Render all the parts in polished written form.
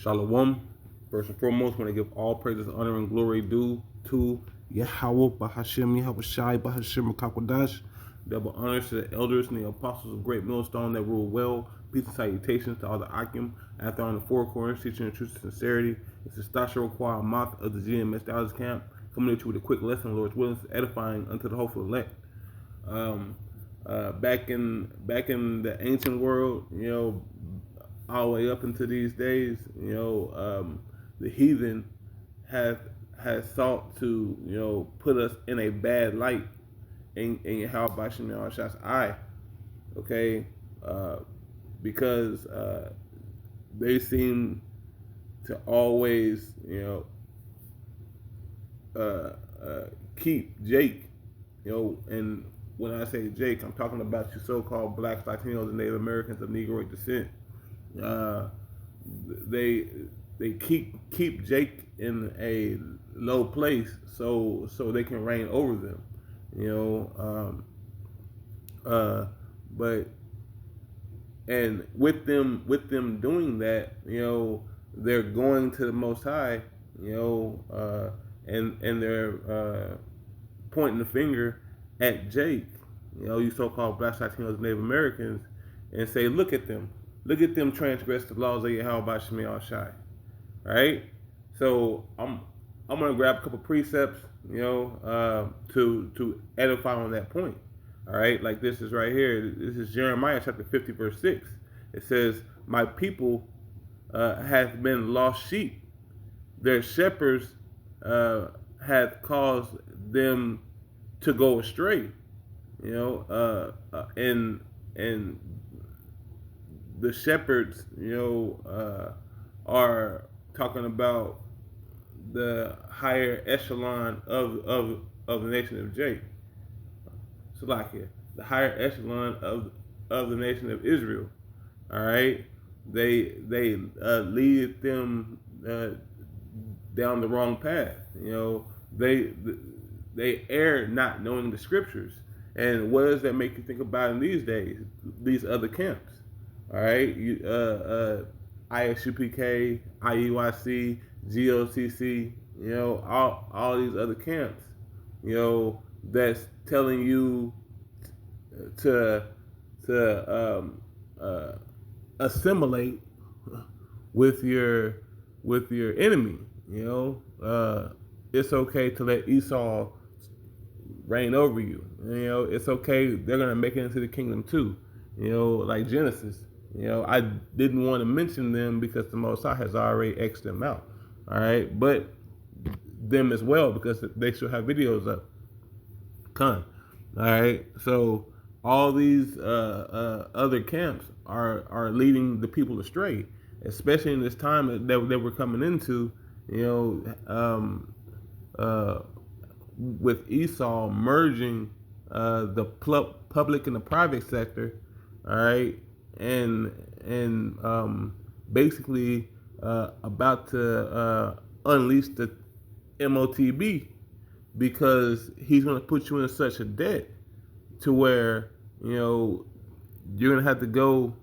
Shalom. First and foremost, want to give all praises, honor, and glory due to Yahweh, Bahashem, Yahweh Shai, Bahashem, Makakwadash. Double honors to the elders and the apostles of Great Millstone that rule well. Peace and salutations to all the Akim after on the four corners, teaching the truth and sincerity. It's the Stasha Require Moth of the GMS Dallas camp, coming at you with a quick lesson, Lord's willing, edifying unto the hopeful elect. Back in the ancient world, all the way up into these days, the heathen has sought to, put us in a bad light in Yahweh Shem Shah's eye, okay, because they seem to always, keep Jake, and when I say Jake, I'm talking about you so-called blacks, Latinos, and Native Americans of Negroid descent. They keep Jake in a low place so they can reign over them, but and with them doing that, they're going to the Most High, and they're pointing the finger at Jake, you so-called blacks, Latinos, Native Americans, and say, look at them transgress the laws of Yahweh Shemel Shai, right? So I'm gonna grab a couple precepts, to edify on that point. All right, like this is right here. This is Jeremiah chapter 50, verse 6. It says, "My people hath been lost sheep; their shepherds hath caused them to go astray." And the shepherds, are talking about the higher echelon of the nation of Jake. Salakia, the higher echelon of the nation of Israel. All right, they lead them down the wrong path. They err not knowing the scriptures. And what does that make you think about in these days? These other camps. All right, ISUPK, IUIC, GOCC, all these other camps, that's telling you to assimilate with your enemy. It's okay to let Esau reign over you. It's okay. They're gonna make it into the kingdom too. Like Genesis. I didn't want to mention them because the Most High has already X'd them out. All right, but them as well because they should have videos up. All right, so all these other camps are leading the people astray, especially in this time that we're coming into. With Esau merging the public and the private sector, all right, and basically about to unleash the MOTB because he's going to put you in such a debt to where you're going to have to go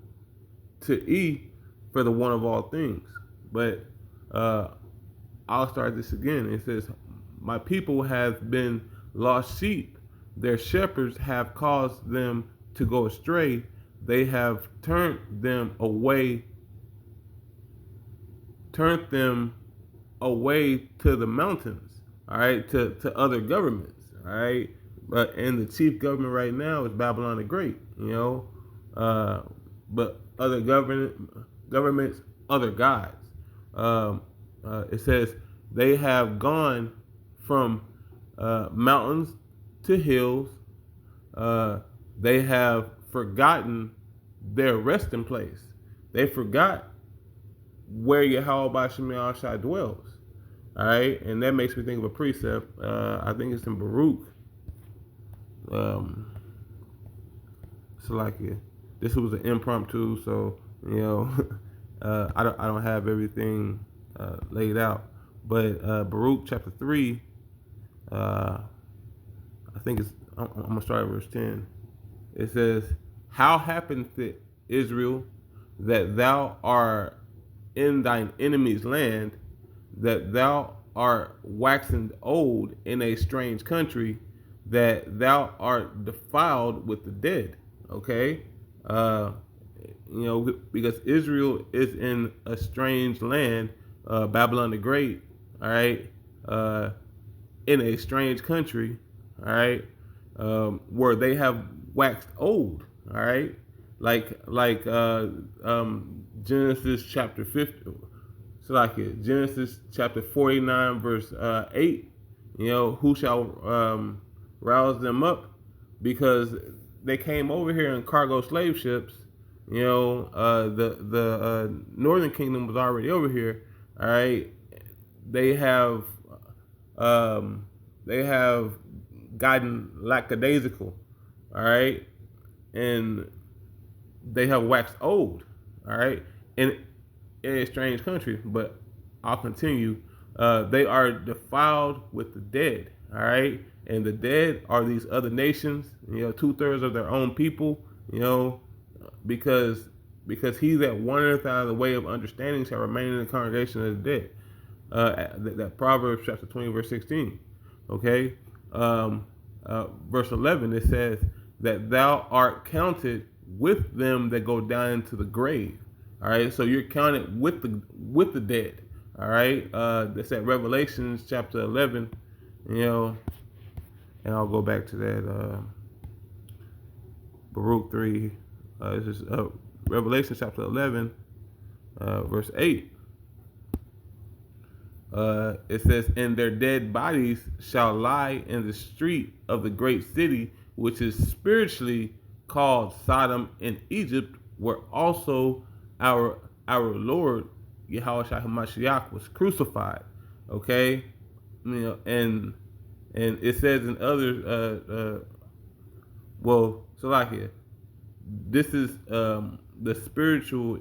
to E for the one of all things. But I'll start this again. It says, "My people have been lost sheep; their shepherds have caused them to go astray. They have turned them away to the mountains." All right, to other governments. All right, and the chief government right now is Babylon the Great. But other governments, other gods. It says they have gone from mountains to hills. They have forgotten their resting place. They forgot where Yahweh Shemel Shai dwells. All right, and that makes me think of a precept. I think it's in Baruch. Salakia. This was an impromptu, so I don't have everything laid out. But Baruch chapter 3, I think I'm gonna start at verse 10. It says, "How happeneth it, Israel, that thou art in thine enemy's land, that thou art waxen old in a strange country, that thou art defiled with the dead. Okay, uh, because Israel is in a strange land, Babylon the Great. All right, in a strange country. All right, where they have waxed old. All right, like Genesis chapter 50. So Genesis chapter 49 verse 8, who shall rouse them up, because they came over here in cargo slave ships. The Northern Kingdom was already over here. All right, they have they have gotten lackadaisical. All right, and they have waxed old. All right, and in a strange country, but I'll continue. They are defiled with the dead. All right, and the dead are these other nations. 2/3 of their own people. Because he that wandereth out of the way of understanding shall remain in the congregation of the dead. That Proverbs chapter 20 verse 16. Okay, verse 11 it says that thou art counted with them that go down into the grave. All right, so you're counted with the dead. All right, that's at Revelations chapter 11. And I'll go back to that. Baruch 3. This is Revelation chapter 11, verse 8. It says, "And their dead bodies shall lie in the street of the great city, which is spiritually called Sodom and Egypt, where also our Lord Yahushua HaMashiach was crucified." Okay, and it says in other this is the spiritual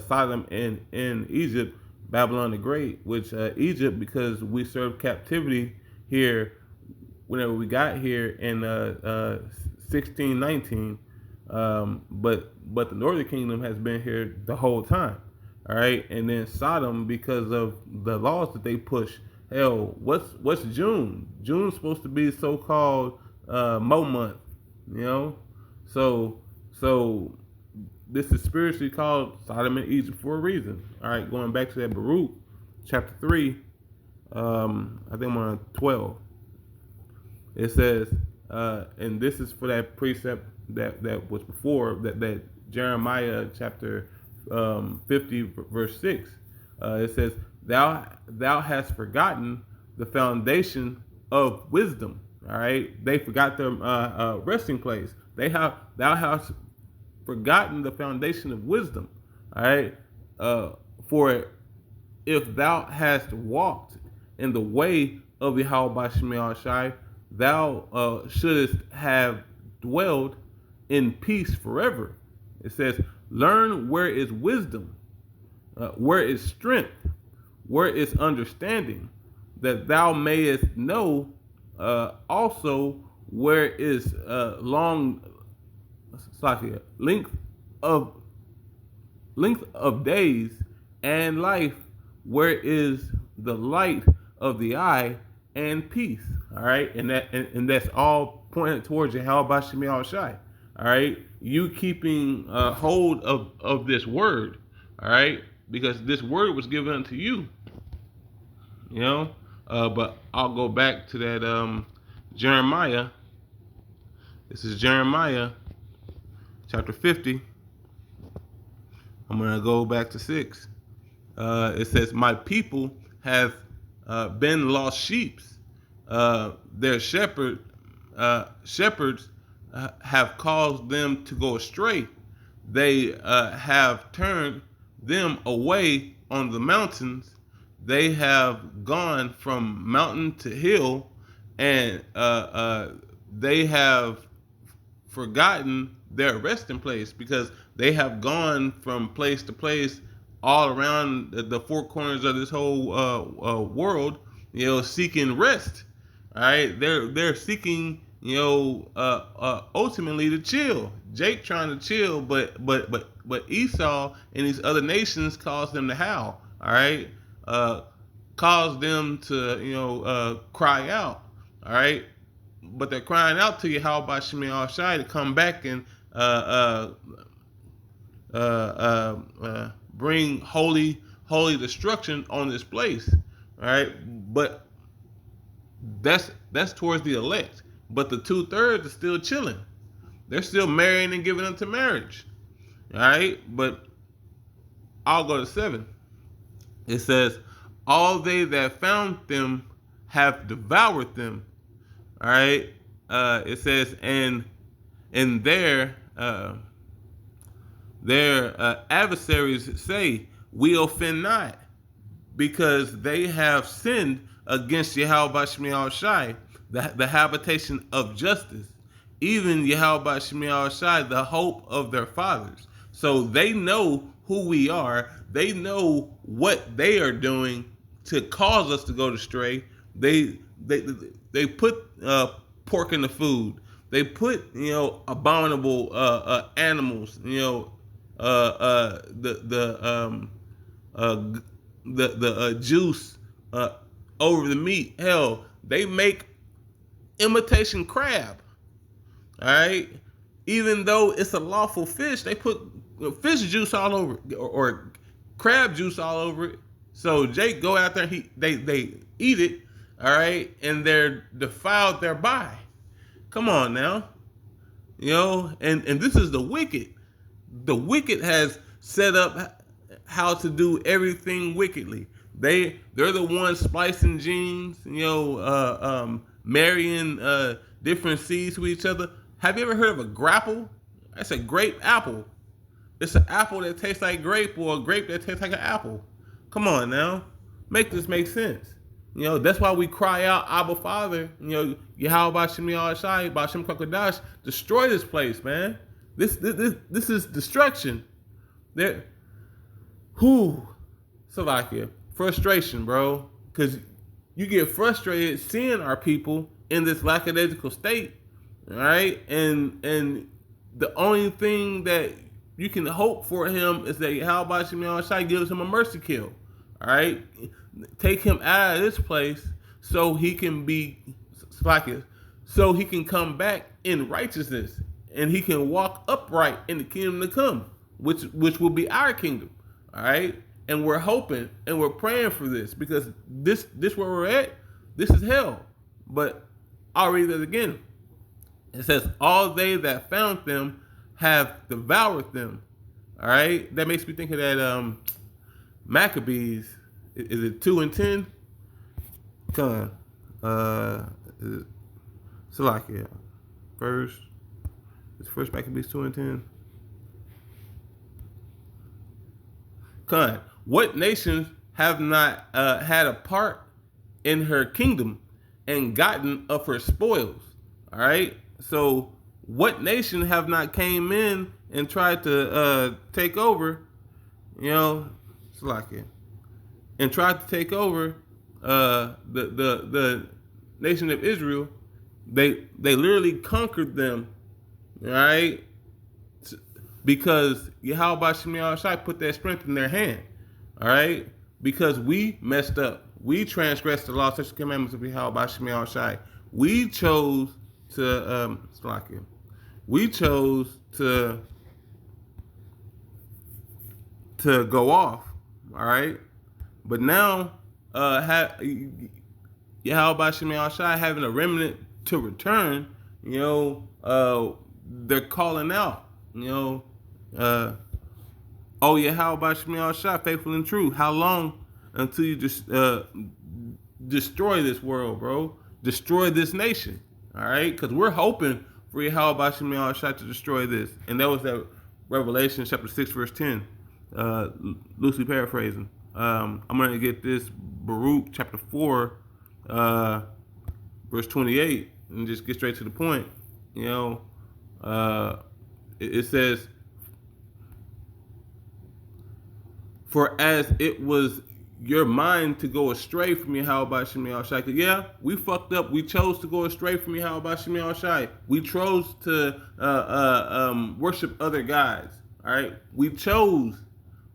Sodom in Egypt, Babylon the Great, which Egypt, because we served captivity here whenever we got here in 1619, but the Northern Kingdom has been here the whole time. All right, and then Sodom, because of the laws that they push. Hell, what's June? June's supposed to be so-called Mo month, So this is spiritually called Sodom and Egypt for a reason. All right, going back to that Baruch chapter 3, I think I'm on 12. It says, and this is for that precept that was before that Jeremiah chapter 50 verse 6. It says, thou hast forgotten the foundation of wisdom. All right, they forgot their resting place. Thou hast forgotten the foundation of wisdom. All right, for if thou hast walked in the way of Yahweh Shemel Shai, thou shouldest have dwelled in peace forever. It says, learn where is wisdom, where is strength, where is understanding, that thou mayest know also where is length of days, and life, where is the light of the eye, and peace. All right, and that's all pointed towards Yahweh Shemel Shai. All right, you keeping hold of this word. All right, because this word was given unto you. But I'll go back to that Jeremiah. This is Jeremiah chapter 50. I'm going to go back to 6. It says, my people have been lost sheep. Their shepherds have caused them to go astray. They have turned them away on the mountains. They have gone from mountain to hill, and they have forgotten their resting place, because they have gone from place to place all around the four corners of this whole world, seeking rest. All right, they're seeking ultimately to chill. Jake trying to chill, but Esau and these other nations caused them to howl. All right, uh, caused them to cry out. All right, but they're crying out to you. How about Shemi Al Shai to come back and uh, bring holy destruction on this place? All right, but that's towards the elect. But the 2/3 are still chilling. They're still marrying and giving them to marriage. All right, but I'll go to 7. It says, "All they that found them have devoured them." All right. It says, and their adversaries say, "We offend not," because they have sinned against Yahweh Shemi Shai, the habitation of justice, even Yahweh Shemi Shai, the hope of their fathers. So they know who we are. They know what they are doing to cause us to go astray. They they put pork in the food. They put abominable animals. Uh, the juice over the meat. Hell, they make imitation crab. All right, even though it's a lawful fish, they put fish juice all over it, or crab juice all over it. So Jake go out there, they eat it, all right, and they're defiled thereby. Come on now, and this is the wicked. The wicked has set up how to do everything wickedly. They're the ones splicing genes, marrying different seeds with each other. Have you ever heard of a grapple? That's a grape apple. It's an apple that tastes like grape, or a grape that tastes like an apple. Come on now, make this make sense. That's why we cry out, Abba Father. Yahweh Shemi Al Shai, Bashem Kwakadash, destroy this place, man. This is destruction. There, whoo, Salakia, frustration, bro. Because you get frustrated seeing our people in this lackadaisical state, all right? And the only thing that you can hope for him is that how about Shemi Shai gives him a mercy kill, all right? Take him out of this place so he can be Salakia, so he can come back in righteousness and he can walk upright in the kingdom to come, which will be our kingdom. All right, and we're hoping and we're praying for this, because this where we're at, this is hell. But I'll read it again. It says, "All they that found them have devoured them." All right, that makes me think of that Maccabees. Is it 2:10? Come on, Salakia. First Maccabees 2:10. Con, what nations have not had a part in her kingdom and gotten of her spoils? All right. So, what nation have not came in and tried to take over? Salakia, and tried to take over the nation of Israel. They literally conquered them. All right, because Yahweh Shemi Al Shai put that strength in their hand. All right, because we messed up, we transgressed the law, such commandments of Yahweh Shemi Al Shai. We chose to we chose to go off. All right, but now Yahweh Shemi Al Shai having a remnant to return. They're calling out. Oh Yahweh Shemi Al Shai, faithful and true. How long until you just destroy this world, bro? Destroy this nation. All right, because we're hoping for Yahweh Shemi Al Shai to destroy this, and that was that Revelation chapter 6 verse 10. Loosely paraphrasing. I'm gonna get this Baruch chapter 4, verse 28, and just get straight to the point. It says, "For as it was your mind to go astray from Yahweh Shemi Shai. Yeah, we fucked up. We chose to go astray from Yahweh Shemi Shai. We chose to worship other gods. All right, we chose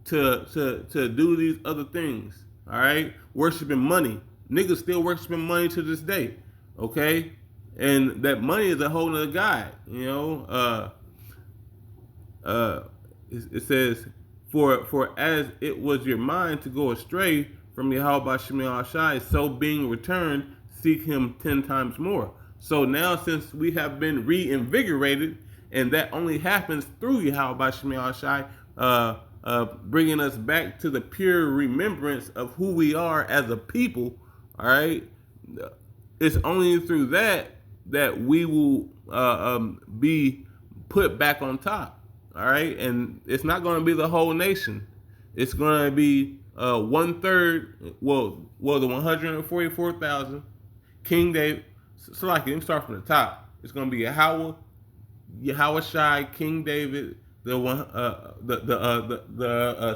to do these other things. All right, worshiping money. Niggas still worshiping money to this day. Okay, and that money is a whole nother god. You know, it says, for as it was your mind to go astray from Yahweh Shemi Shai, so being returned, seek him 10 times more. So now, since we have been reinvigorated, and that only happens through Yahweh Shemi Shai, bringing us back to the pure remembrance of who we are as a people, all right? It's only through that we will be put back on top. All right, and it's not going to be the whole nation. It's going to be 1/3. Well, the 144,000. King David. So like, let me start from the top. It's going to be Yahweh Shai, King David, the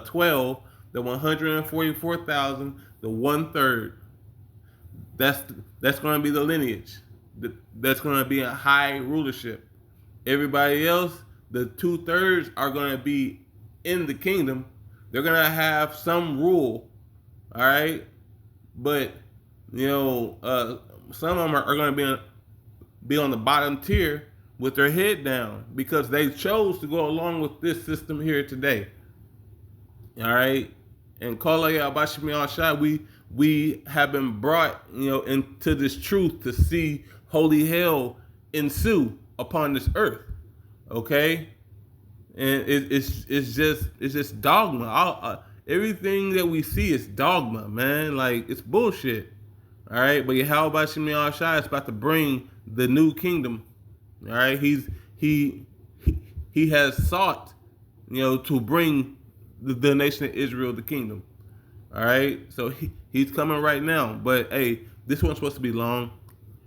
12, the 144,000, the 1/3. That's going to be the lineage. That's going to be a high rulership. Everybody else, the 2/3 are going to be in the kingdom. They're going to have some rule, all right? But, you know, some of them are going to be on the bottom tier with their head down because they chose to go along with this system here today, all right? And Kala Yabashimi Shai, we have been brought, you know, into this truth to see holy hell ensue upon this earth. Okay, and it's just dogma. Everything that we see is dogma, man. Like, it's bullshit. All right, but Yahweh Shemi Shai is about to bring the new kingdom. All right, he has sought, you know, to bring the nation of Israel the kingdom. All right, so he's coming right now. But hey, this one's supposed to be long.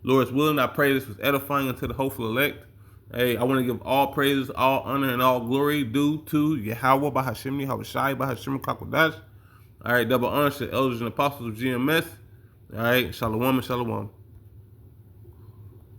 Lord's willing, I pray this was edifying unto the hopeful elect. Hey, I want to give all praises, all honor, and all glory due to Yahweh Bahashim, Yahweh Shai Bahashim Kakodash. All right, double honor to the elders and apostles of GMS. All right, shalom and shalom.